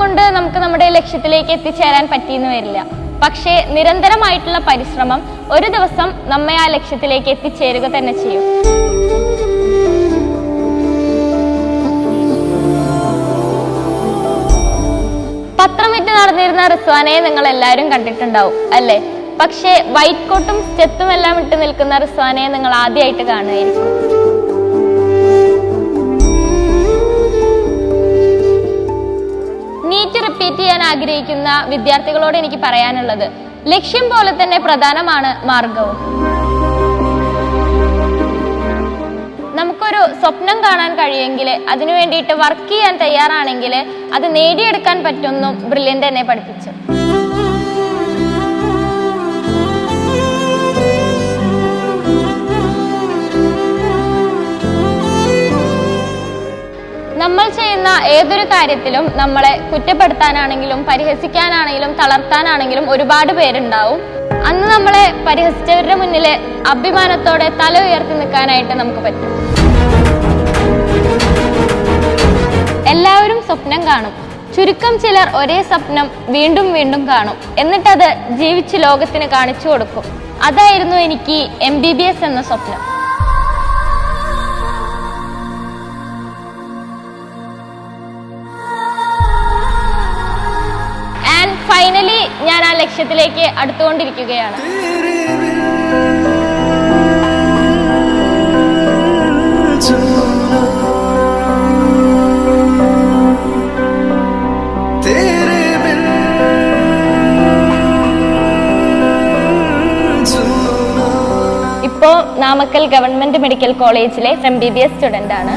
കൊണ്ട് നമുക്ക് നമ്മുടെ ലക്ഷ്യത്തിലേക്ക് എത്തിച്ചേരാൻ പറ്റിയെന്ന് വരില്ല. പക്ഷേ നിരന്തരമായിട്ടുള്ള പരിശ്രമം ഒരു ദിവസം നമ്മെ ആ ലക്ഷ്യത്തിലേക്ക് എത്തിച്ചേരുക തന്നെ ചെയ്യും. പത്രം വിറ്റ് നടന്നിരുന്ന റിസ്വാനയെ നിങ്ങൾ എല്ലാവരും കണ്ടിട്ടുണ്ടാവും അല്ലേ? പക്ഷേ വൈറ്റ് കോട്ടും സ്റ്റെത്തും എല്ലാം ഇട്ട് നിൽക്കുന്ന റിസ്വാനയെ നിങ്ങൾ ആദ്യമായിട്ട് കാണുമായിരിക്കും. നീറ്റ് റിപ്പീറ്റ് ചെയ്യാൻ ആഗ്രഹിക്കുന്ന വിദ്യാർത്ഥികളോട് എനിക്ക് പറയാനുള്ളത്, ലക്ഷ്യം പോലെ തന്നെ പ്രധാനമാണ് മാർഗവും. നമുക്കൊരു സ്വപ്നം കാണാൻ കഴിയുമെങ്കിൽ, അതിനു വേണ്ടിയിട്ട് വർക്ക് ചെയ്യാൻ തയ്യാറാണെങ്കിൽ അത് നേടിയെടുക്കാൻ പറ്റുമെന്നും ബ്രില്യൻ്റ് എന്നെ പഠിപ്പിച്ചു. നമ്മൾ ചെയ്യുന്ന ഏതൊരു കാര്യത്തിലും നമ്മളെ കുറ്റപ്പെടുത്താനാണെങ്കിലും പരിഹസിക്കാനാണെങ്കിലും തളർത്താനാണെങ്കിലും ഒരുപാട് പേരുണ്ടാവും. അന്ന് നമ്മളെ പരിഹസിച്ചവരുടെ മുന്നിൽ അഭിമാനത്തോടെ തല ഉയർത്തി നിൽക്കാനായിട്ട് നമുക്ക് പറ്റും. എല്ലാവരും സ്വപ്നം കാണും. ചുരുക്കം ചിലർ ഒരേ സ്വപ്നം വീണ്ടും വീണ്ടും കാണും, എന്നിട്ടത് ജീവിച്ച് ലോകത്തിന് കാണിച്ചു കൊടുക്കും. അതായിരുന്നു എനിക്ക് MBBS എന്ന സ്വപ്നം. ഫൈനലി ഞാൻ ആ ലക്ഷ്യത്തിലേക്ക് അടുത്തുകൊണ്ടിരിക്കുകയാണ്. ഇപ്പോൾ നാമക്കൽ ഗവൺമെന്റ് മെഡിക്കൽ കോളേജിലെ MBBS സ്റ്റുഡന്റ് ആണ്.